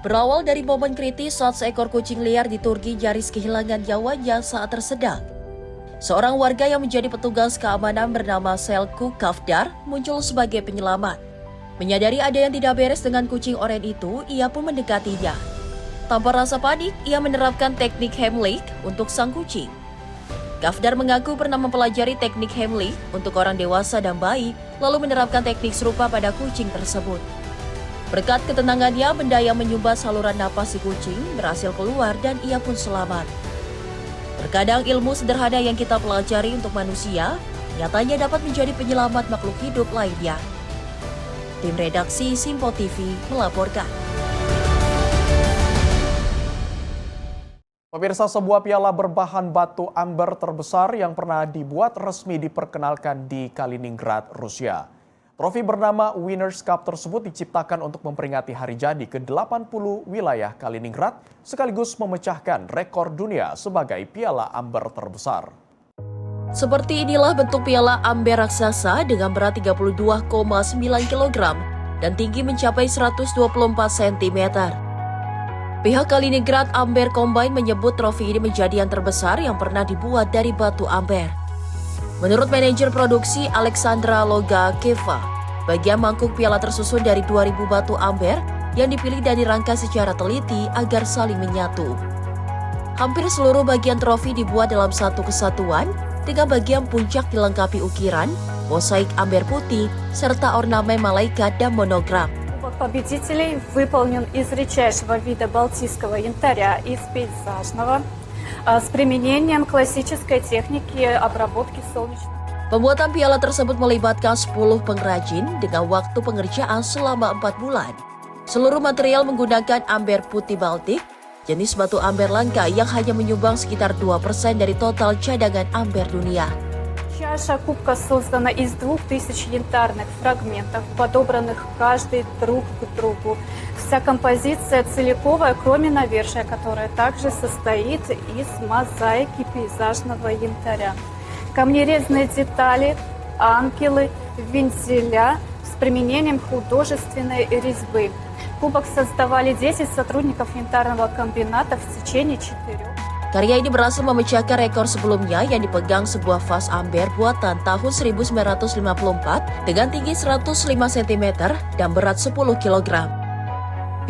Berawal dari momen kritis saat seekor kucing liar di Turki nyaris kehilangan nyawanya saat tersedak. Seorang warga yang menjadi petugas keamanan bernama Selçuk Kafdar muncul sebagai penyelamat. Menyadari ada yang tidak beres dengan kucing oranye itu, ia pun mendekatinya. Tanpa rasa panik, ia menerapkan teknik Heimlich untuk sang kucing. Kafdar mengaku pernah mempelajari teknik Heimlich untuk orang dewasa dan bayi, lalu menerapkan teknik serupa pada kucing tersebut. Berkat ketenangannya, benda yang menyumbat saluran napas si kucing berhasil keluar dan ia pun selamat. Terkadang ilmu sederhana yang kita pelajari untuk manusia, nyatanya dapat menjadi penyelamat makhluk hidup lainnya. Tim redaksi Simpo TV melaporkan. Pemirsa, sebuah piala berbahan batu amber terbesar yang pernah dibuat resmi diperkenalkan di Kaliningrad, Rusia. Trofi bernama Winners Cup tersebut diciptakan untuk memperingati hari jadi ke-80 wilayah Kaliningrad, sekaligus memecahkan rekor dunia sebagai piala amber terbesar. Seperti inilah bentuk piala amber raksasa dengan berat 32,9 kg dan tinggi mencapai 124 cm. Pihak Kaliningrad Amber Combine menyebut trofi ini menjadi yang terbesar yang pernah dibuat dari batu amber. Menurut manajer produksi Alexandra Logakeva, bagian mangkuk piala tersusun dari 2.000 batu amber yang dipilih dan dirangkai secara teliti agar saling menyatu. Hampir seluruh bagian trofi dibuat dalam satu kesatuan, dengan bagian puncak dilengkapi ukiran, mosaik amber putih, serta ornamen malaikat dan monogram. Победителей выполнен из редчайшего вида балтийского янтаря из пейзажного с применением классической техники обработки солнечного. Pembuatan piala tersebut melibatkan 10 pengrajin dengan waktu pengerjaan selama 4 bulan. Seluruh material menggunakan amber putih Baltik, jenis batu amber langka yang hanya menyumbang sekitar 2% dari total cadangan amber dunia. Чаша кубка создана из 2000 янтарных фрагментов, подобранных каждый друг к другу. Вся композиция целиковая, кроме навершия, которое также состоит из мозаики пейзажного янтаря. Камнерезные детали, ангелы, вензеля с применением художественной резьбы. Кубок создавали 10 сотрудников янтарного комбината в течение 4. Karya ini berhasil memecahkan rekor sebelumnya yang dipegang sebuah vas amber buatan tahun 1954 dengan tinggi 105 cm dan berat 10 kg.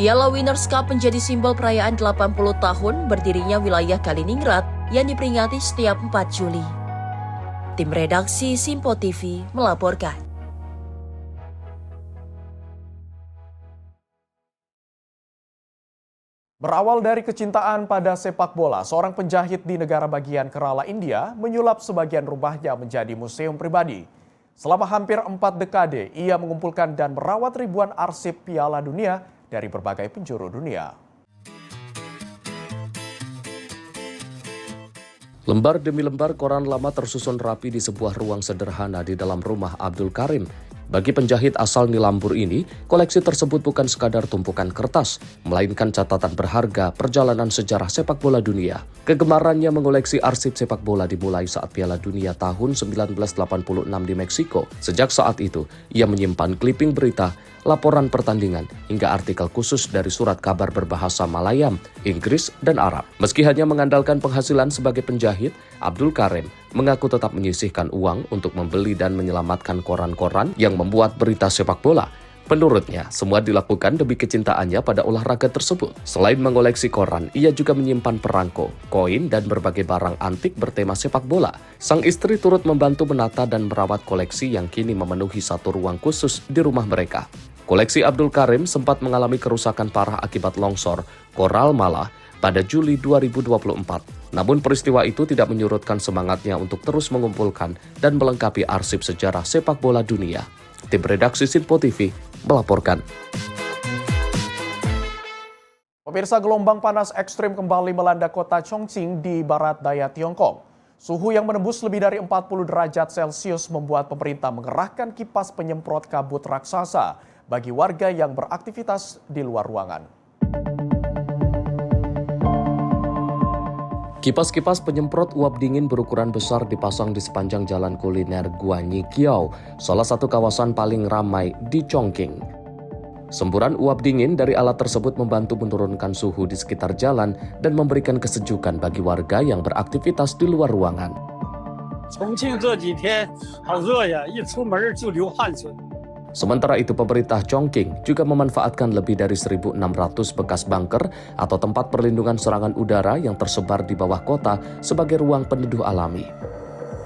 Piala Winners' Cup menjadi simbol perayaan 80 tahun berdirinya wilayah Kaliningrad yang diperingati setiap 4 Juli. Tim redaksi Simpo TV melaporkan. Berawal dari kecintaan pada sepak bola, seorang penjahit di negara bagian Kerala, India, menyulap sebagian rumahnya menjadi museum pribadi. Selama hampir 4 dekade, ia mengumpulkan dan merawat ribuan arsip Piala Dunia dari berbagai penjuru dunia. Lembar demi lembar koran lama tersusun rapi di sebuah ruang sederhana di dalam rumah Abdul Karim. Bagi penjahit asal Nilambur ini, koleksi tersebut bukan sekadar tumpukan kertas, melainkan catatan berharga perjalanan sejarah sepak bola dunia. Kegemarannya mengoleksi arsip sepak bola dimulai saat Piala Dunia tahun 1986 di Meksiko. Sejak saat itu, ia menyimpan clipping berita, laporan pertandingan, hingga artikel khusus dari surat kabar berbahasa Malayam, Inggris, dan Arab. Meski hanya mengandalkan penghasilan sebagai penjahit, Abdul Karim mengaku tetap menyisihkan uang untuk membeli dan menyelamatkan koran-koran yang membuat berita sepak bola. Menurutnya, semua dilakukan demi kecintaannya pada olahraga tersebut. Selain mengoleksi koran, ia juga menyimpan perangko, koin, dan berbagai barang antik bertema sepak bola. Sang istri turut membantu menata dan merawat koleksi yang kini memenuhi satu ruang khusus di rumah mereka. Koleksi Abdul Karim sempat mengalami kerusakan parah akibat longsor Koral Malah pada Juli 2024. Namun peristiwa itu tidak menyurutkan semangatnya untuk terus mengumpulkan dan melengkapi arsip sejarah sepak bola dunia. Tim redaksi Simpo TV melaporkan. Pemirsa, gelombang panas ekstrim kembali melanda kota Chongqing di barat daya Tiongkok. Suhu yang menembus lebih dari 40 derajat Celcius membuat pemerintah mengerahkan kipas penyemprot kabut raksasa bagi warga yang beraktivitas di luar ruangan. Kipas-kipas penyemprot uap dingin berukuran besar dipasang di sepanjang jalan kuliner Guanyi Kiao, salah satu kawasan paling ramai di Chongqing. Semburan uap dingin dari alat tersebut membantu menurunkan suhu di sekitar jalan dan memberikan kesejukan bagi warga yang beraktivitas di luar ruangan. Sementara itu, pemerintah Chongqing juga memanfaatkan lebih dari 1.600 bekas bunker atau tempat perlindungan serangan udara yang tersebar di bawah kota sebagai ruang peneduh alami.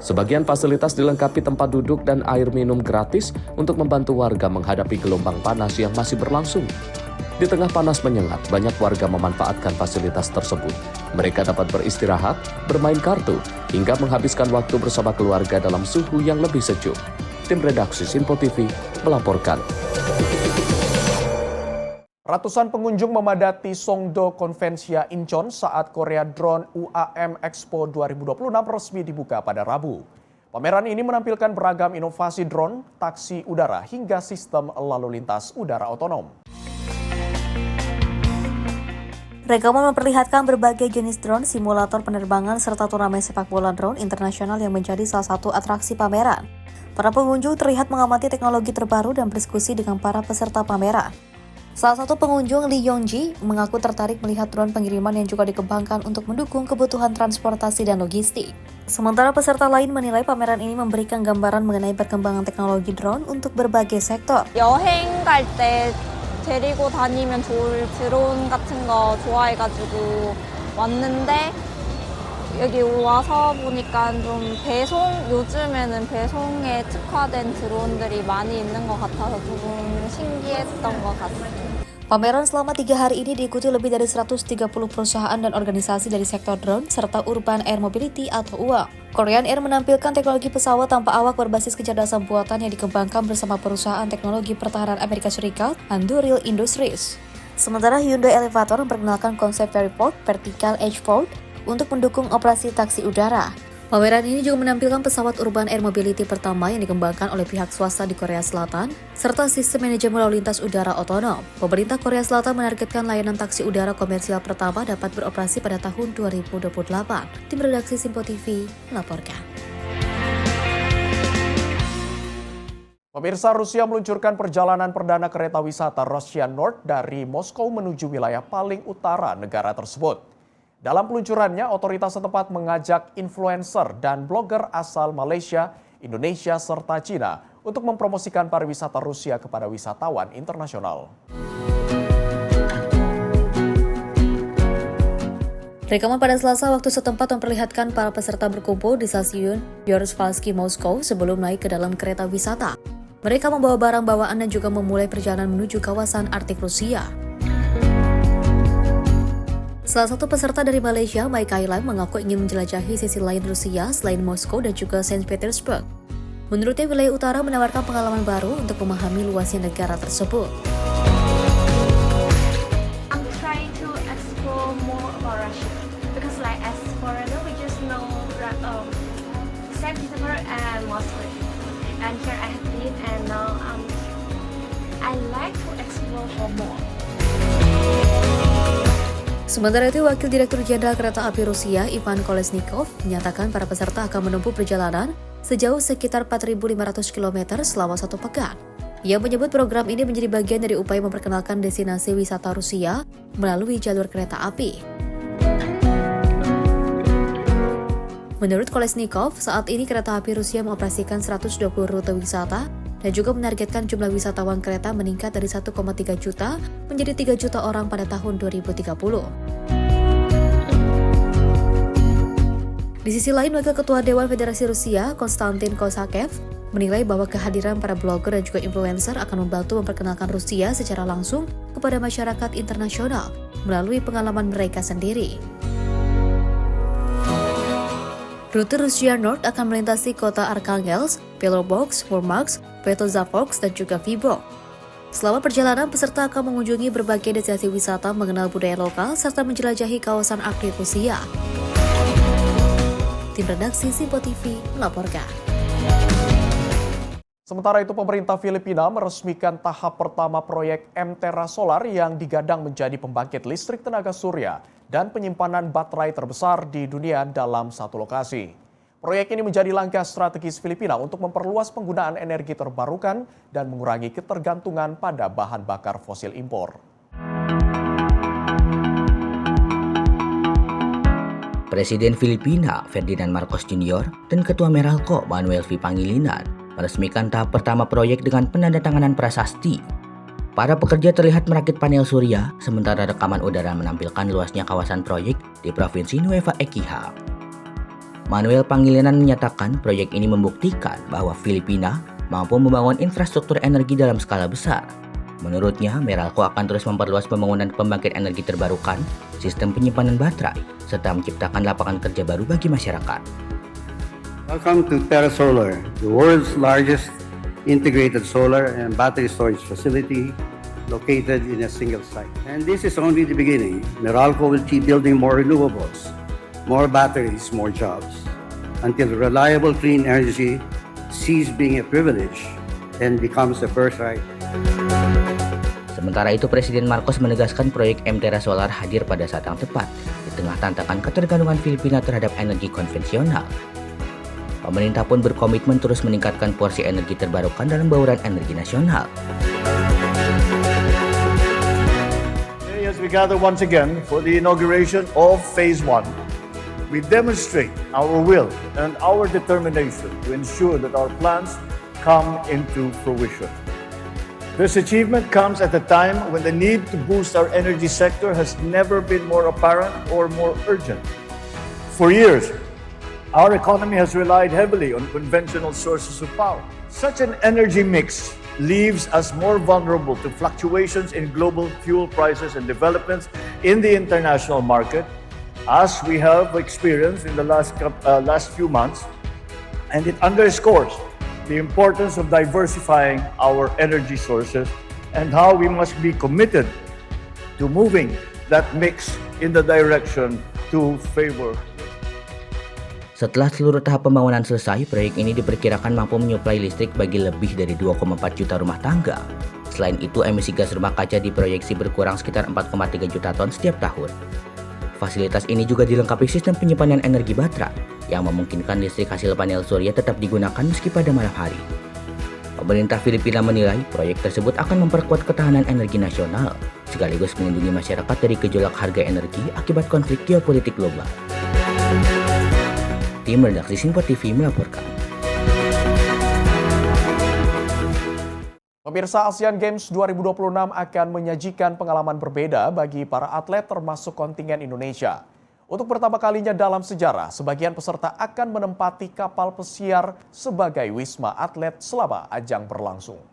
Sebagian fasilitas dilengkapi tempat duduk dan air minum gratis untuk membantu warga menghadapi gelombang panas yang masih berlangsung. Di tengah panas menyengat, banyak warga memanfaatkan fasilitas tersebut. Mereka dapat beristirahat, bermain kartu, hingga menghabiskan waktu bersama keluarga dalam suhu yang lebih sejuk. Tim redaksi Simpo TV melaporkan. Ratusan pengunjung memadati Songdo Convention Incheon saat Korea Drone UAM Expo 2026 resmi dibuka pada Rabu. Pameran ini menampilkan beragam inovasi drone, taksi udara, hingga sistem lalu lintas udara otonom. Rekaman memperlihatkan berbagai jenis drone, simulator penerbangan, serta turnamen sepak bola drone internasional yang menjadi salah satu atraksi pameran. Para pengunjung terlihat mengamati teknologi terbaru dan berdiskusi dengan para peserta pameran. Salah satu pengunjung, Lee Yongji, mengaku tertarik melihat drone pengiriman yang juga dikembangkan untuk mendukung kebutuhan transportasi dan logistik. Sementara peserta lain menilai pameran ini memberikan gambaran mengenai perkembangan teknologi drone untuk berbagai sektor. 여행 갈 때 데리고 다니면 좋을 드론 같은 거 좋아해가지고 왔는데 여기 와서 보니까 좀 요즘에는 배송에 특화된 드론들이 많이 있는 것 같아서 조금 신기했던 것 같습니다. Pameran selama 3 hari ini diikuti lebih dari 130 perusahaan dan organisasi dari sektor drone serta urban air mobility atau UAM. Korean Air menampilkan teknologi pesawat tanpa awak berbasis kecerdasan buatan yang dikembangkan bersama perusahaan teknologi pertahanan Amerika Serikat, Anduril Industries. Sementara Hyundai Elevator memperkenalkan konsep Vertiport Vertical Edge Port untuk mendukung operasi taksi udara. Pameran ini juga menampilkan pesawat Urban Air Mobility pertama yang dikembangkan oleh pihak swasta di Korea Selatan, serta sistem manajemen lalu lintas udara otonom. Pemerintah Korea Selatan menargetkan layanan taksi udara komersial pertama dapat beroperasi pada tahun 2028. Tim redaksi Simpo TV melaporkan. Pemirsa, Rusia meluncurkan perjalanan perdana kereta wisata Russian North dari Moskow menuju wilayah paling utara negara tersebut. Dalam peluncurannya, otoritas setempat mengajak influencer dan blogger asal Malaysia, Indonesia, serta Cina untuk mempromosikan pariwisata Rusia kepada wisatawan internasional. Rekaman pada Selasa waktu setempat memperlihatkan para peserta berkumpul di stasiun Yorsvalsky, Moskow sebelum naik ke dalam kereta wisata. Mereka membawa barang bawaan dan juga memulai perjalanan menuju kawasan Arktik Rusia. Salah satu peserta dari Malaysia, Mai Kailan, mengaku ingin menjelajahi sisi lain Rusia selain Moskow dan juga Saint Petersburg. Menurutnya, wilayah utara menawarkan pengalaman baru untuk memahami luasnya negara tersebut. I'm trying to explore more about Russia because, like, as foreigner, we just know Saint Petersburg and Moscow. And here I have been, and now I like to explore more. Sementara itu, Wakil Direktur Jenderal Kereta Api Rusia, Ivan Kolesnikov, menyatakan para peserta akan menempuh perjalanan sejauh sekitar 4.500 km selama 1 pekan. Ia menyebut program ini menjadi bagian dari upaya memperkenalkan destinasi wisata Rusia melalui jalur kereta api. Menurut Kolesnikov, saat ini kereta api Rusia mengoperasikan 120 rute wisata dan juga menargetkan jumlah wisatawan kereta meningkat dari 1,3 juta menjadi 3 juta orang pada tahun 2030. Di sisi lain, Wakil Ketua Dewan Federasi Rusia, Konstantin Kosakev, menilai bahwa kehadiran para blogger dan juga influencer akan membantu memperkenalkan Rusia secara langsung kepada masyarakat internasional melalui pengalaman mereka sendiri. Rute Russian North akan melintasi kota Arkhangelsk, Petrobox, Murmansk, Petrozavodsk, dan juga Vyborg. Selama perjalanan, peserta akan mengunjungi berbagai destinasi wisata, mengenal budaya lokal, serta menjelajahi kawasan Arktik Rusia. Tim redaksi Simpo TV melaporkan. Sementara itu, pemerintah Filipina meresmikan tahap pertama proyek MTERA Solar yang digadang menjadi pembangkit listrik tenaga surya dan penyimpanan baterai terbesar di dunia dalam satu lokasi. Proyek ini menjadi langkah strategis Filipina untuk memperluas penggunaan energi terbarukan dan mengurangi ketergantungan pada bahan bakar fosil impor. Presiden Filipina Ferdinand Marcos Jr. dan Ketua Meralco Manuel V. Pangilinan meresmikan tahap pertama proyek dengan penandatanganan prasasti. Para pekerja terlihat merakit panel surya, sementara rekaman udara menampilkan luasnya kawasan proyek di Provinsi Nueva Ecija. Manuel Pangilinan menyatakan proyek ini membuktikan bahwa Filipina mampu membangun infrastruktur energi dalam skala besar. Menurutnya, Meralco akan terus memperluas pembangunan pembangkit energi terbarukan, sistem penyimpanan baterai, serta menciptakan lapangan kerja baru bagi masyarakat. Welcome to Terra Solar, the world's largest integrated solar and battery storage facility located in a single site. And this is only the beginning. Meralco will keep building more renewables, more batteries, more jobs, until reliable clean energy ceases being a privilege and becomes a birthright. Sementara itu, Presiden Marcos menegaskan proyek MTERA Solar hadir pada saat yang tepat di tengah tantangan ketergantungan Filipina terhadap energi konvensional. Pemerintah pun berkomitmen terus meningkatkan porsi energi terbarukan dalam bauran energi nasional. As we gather once again for the inauguration of Phase 1, we demonstrate our will and our determination to ensure that our plans come into fruition. This achievement comes at a time when the need to boost our energy sector has never been more apparent or more urgent. For years, our economy has relied heavily on conventional sources of power. Such an energy mix leaves us more vulnerable to fluctuations in global fuel prices and developments in the international market, as we have experienced in the last few months, and it underscores the importance of diversifying our energy sources and how we must be committed to moving that mix in the direction to favor. Setelah seluruh tahap pembangunan selesai, proyek ini diperkirakan mampu menyuplai listrik bagi lebih dari 2,4 juta rumah tangga. Selain itu, emisi gas rumah kaca diproyeksi berkurang sekitar 4,3 juta ton setiap tahun. Fasilitas ini juga dilengkapi sistem penyimpanan energi baterai yang memungkinkan listrik hasil panel surya tetap digunakan meski pada malam hari. Pemerintah Filipina menilai proyek tersebut akan memperkuat ketahanan energi nasional, sekaligus melindungi masyarakat dari gejolak harga energi akibat konflik geopolitik global. Tim redaksi Sinpo TV melaporkan. Pemirsa, Asian Games 2026 akan menyajikan pengalaman berbeda bagi para atlet termasuk kontingen Indonesia. Untuk pertama kalinya dalam sejarah, sebagian peserta akan menempati kapal pesiar sebagai wisma atlet selama ajang berlangsung.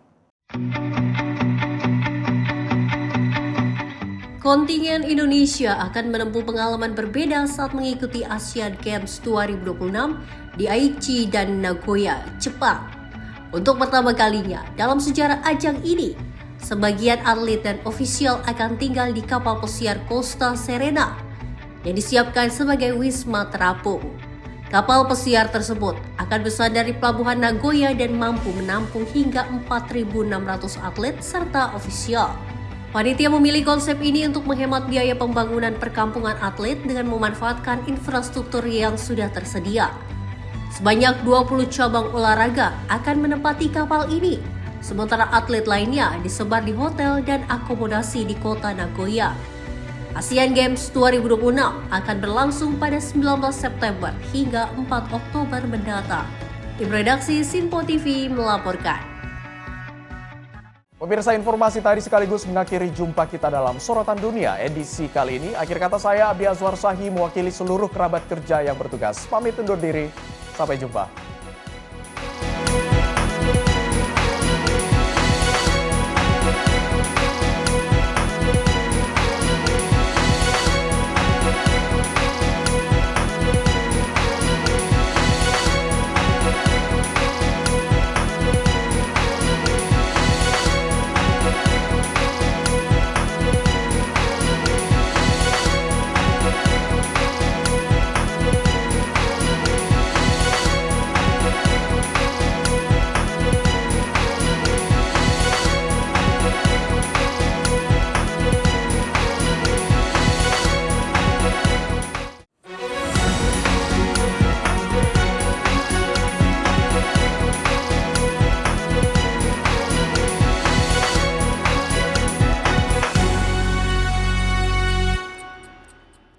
Kontingen Indonesia akan menempuh pengalaman berbeda saat mengikuti Asian Games 2026 di Aichi dan Nagoya, Jepang. Untuk pertama kalinya dalam sejarah ajang ini, sebagian atlet dan ofisial akan tinggal di kapal pesiar Costa Serena yang disiapkan sebagai wisma terapung. Kapal pesiar tersebut akan bersandar di pelabuhan Nagoya dan mampu menampung hingga 4.600 atlet serta ofisial. Panitia memilih konsep ini untuk menghemat biaya pembangunan perkampungan atlet dengan memanfaatkan infrastruktur yang sudah tersedia. Sebanyak 20 cabang olahraga akan menempati kapal ini, sementara atlet lainnya disebar di hotel dan akomodasi di kota Nagoya. Asian Games 2026 akan berlangsung pada 19 September hingga 4 Oktober mendatang. Tim redaksi Sinpo TV melaporkan. Pemirsa, informasi tadi sekaligus mengakhiri jumpa kita dalam Sorotan Dunia edisi kali ini. Akhir kata saya, Abi Azwar Sahi, mewakili seluruh kerabat kerja yang bertugas. Pamit undur diri, sampai jumpa.